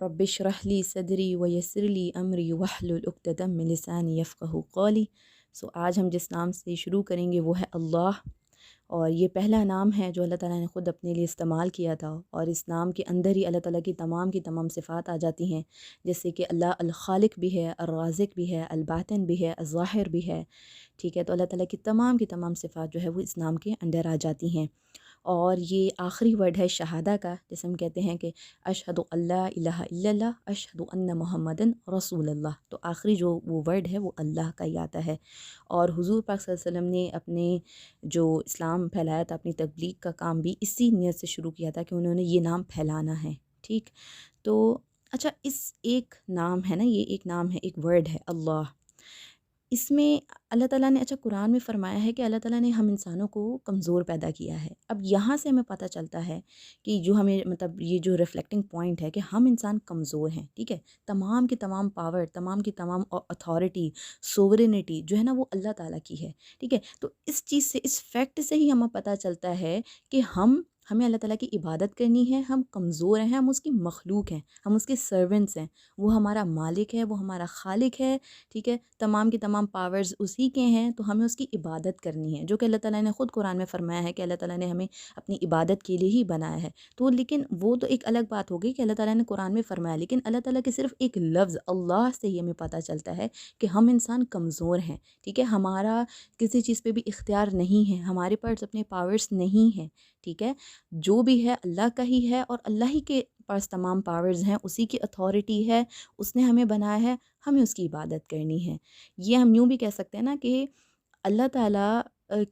Rabbi इश्रह ली सदरी व यस्सिर ली अमरी वहलुल उक़दतम मिन लिसानी यफ़क़हू क़ौली। आज हम जिस नाम से शुरू करेंगे वो है अल्लाह। और ये पहला नाम है जो अल्लाह ताला ने ख़ुद अपने लिए इस्तेमाल किया था, और इस नाम के अंदर ही अल्लाह ताला की तमाम सिफ़ात आ जाती हैं, जैसे कि अल्लाह अल ख़ालिक़ भी है, अर राज़िक़ भी है, अल बातिन भी है, अज़-ज़ाहिर भी है। ठीक है, तो अल्लाह ताला की तमाम सिफ़ात जो है वो इस नाम के अंदर आ जाती हैं। और ये आखिरी वर्ड है शहादा का, जैसे हम कहते हैं कि अशहदु अल्ला इलाहा इल्लल्लाह अशहदु अन्न मुहम्मदन रसूलुल्लाह, तो आखिरी जो वो वर्ड है वो अल्लाह का ही आता है। और हुज़ूर पाक सल्लल्लाहु अलैहि वसल्लम ने अपने जो इस्लाम फैलाया था, अपनी तबलीग का काम भी इसी नीयत से शुरू किया था कि उन्होंने ये नाम फैलाना है। ठीक, तो अच्छा, इस एक नाम है ना, ये एक नाम है, एक वर्ड है अल्लाह। इसमें अल्लाह ताला ने, अच्छा, कुरान में फ़रमाया है कि अल्लाह ताला ने हम इंसानों को कमज़ोर पैदा किया है। अब यहाँ से हमें पता चलता है कि जो हमें, मतलब ये जो रिफ्लेक्टिंग पॉइंट है कि हम इंसान कमज़ोर हैं। ठीक है, तमाम की तमाम पावर, तमाम की तमाम अथॉरिटी, सोवरेनिटी जो है ना वो अल्लाह ताला की है। ठीक है, तो इस चीज़ से, इस फैक्ट से ही हमें पता चलता है कि हमें अल्लाह ताला की इबादत करनी है। हम कमज़ोर हैं, हम उसकी मखलूक हैं, हम उसके सर्वेंट्स हैं। वो हमारा मालिक है, वो हमारा खालिक है। ठीक है, तमाम की तमाम पावर्स उसी के हैं, तो हमें उसकी इबादत करनी है, जो कि अल्लाह ताला ने ख़ुद कुरान में फ़रमाया है कि अल्लाह ताला ने हमें अपनी इबादत के लिए ही बनाया है। तो लेकिन वो तो एक अलग बात हो गई कि अल्लाह ताला ने कुरान में फ़रमाया, लेकिन अल्लाह ताला के सिर्फ़ एक लफ्ज़ अल्लाह से ही हमें पता चलता है कि हम इंसान कमज़ोर हैं। ठीक है, हमारा किसी चीज़ पे भी इख्तियार नहीं है, हमारे पास अपने पावर्स नहीं हैं। ठीक है, जो भी है अल्लाह का ही है, और अल्लाह ही के पास तमाम पावर्स हैं, उसी की अथॉरिटी है, उसने हमें बनाया है, हमें उसकी इबादत करनी है। ये हम यूँ भी कह सकते हैं ना कि अल्लाह ताला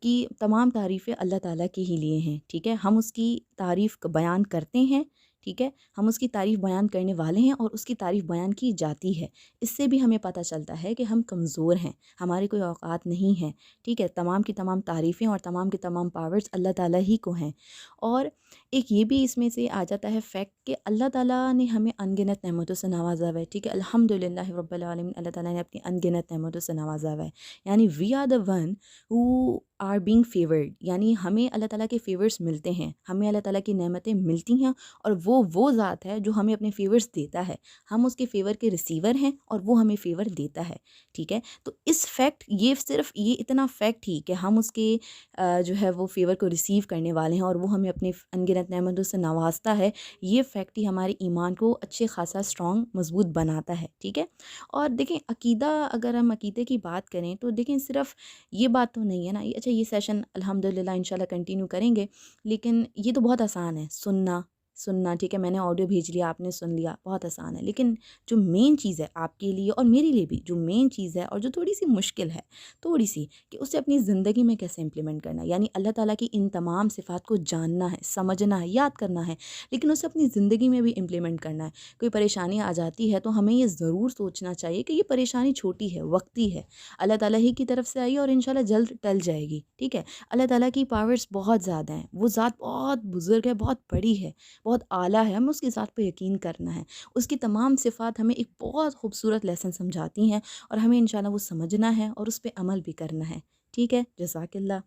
की तमाम तारीफ़ें अल्लाह ताला के ही लिए हैं। ठीक है, हम उसकी तारीफ़ बयान करते हैं। ठीक है, हम उसकी तारीफ़ बयान करने वाले हैं, और उसकी तारीफ़ बयान की जाती है। इससे भी हमें पता चलता है कि हम कमज़ोर हैं, हमारी कोई औकात नहीं है। ठीक है, तमाम की तमाम तारीफ़ें और तमाम की तमाम पावर्स अल्लाह ताला ही को हैं। और एक ये भी इसमें से आ जाता है फैक्ट कि अल्लाह ताला ने हमें अनगिनत नेमतों से नवाजा हुआ है। ठीक है, अल्हम्दुलिल्लाह रब्बिल आलमीन, अल्लाह ताला ने अपनी अनगिनत नेमतों से नवाजा हुआ है। यानी we are the one who are being favoured, यानी हमें अल्लाह ताला के फेवर्स मिलते हैं, हमें अल्लाह ताला की नेमतें मिलती हैं, और वो ज़ात है जो हमें अपने फेवर्स देता है। हम उसके फेवर के रिसीवर हैं, और वो हमें फेवर देता है। ठीक है, तो इस फैक्ट, ये सिर्फ ये इतना फैक्ट ही कि हम उसके जो है वो फेवर को रिसीव करने वाले हैं, और वो हमें अपने अनगिनत नेमतों से नवाजता है, ये फैक्ट ही हमारे ईमान को अच्छे खासा स्ट्रॉन्ग, मजबूत बनाता है। ठीक है, और देखें अकीदा, अगर हम अकीदे की बात करें तो देखें सिर्फ ये बात तो नहीं है ना, अच्छा, ये सेशन अल्हम्दुलिल्लाह इंशाल्लाह कंटिन्यू करेंगे, लेकिन ये तो बहुत आसान है, सुनना। ठीक है, मैंने ऑडियो भेज लिया, आपने सुन लिया, बहुत आसान है। लेकिन जो मेन चीज़ है आपके लिए और मेरे लिए भी, जो मेन चीज़ है और जो थोड़ी सी मुश्किल है, थोड़ी सी, कि उसे अपनी ज़िंदगी में कैसे इम्प्लीमेंट करना है, यानी अल्लाह ताला की इन तमाम सिफ़ात को जानना है, समझना है, याद करना है, लेकिन उसे अपनी ज़िंदगी में भी इम्प्लीमेंट करना है। कोई परेशानी आ जाती है तो हमें ये ज़रूर सोचना चाहिए कि ये परेशानी छोटी है, वक्ती है, अल्लाह ताला ही की तरफ से आई है, और इंशाल्लाह जल्द टल जाएगी। ठीक है, अल्लाह ताला की पावर्स बहुत ज़्यादा हैं, वो ज़ात बहुत बुज़ुर्ग है, बहुत बड़ी है, बहुत आला है, हमें उसकी ज़ात पे यकीन करना है। उसकी तमाम सिफ़ात हमें एक बहुत खूबसूरत लेसन समझाती हैं, और हमें इंशाल्लाह वो समझना है और उस पे अमल भी करना है। ठीक है, जज़ाकल्लाह।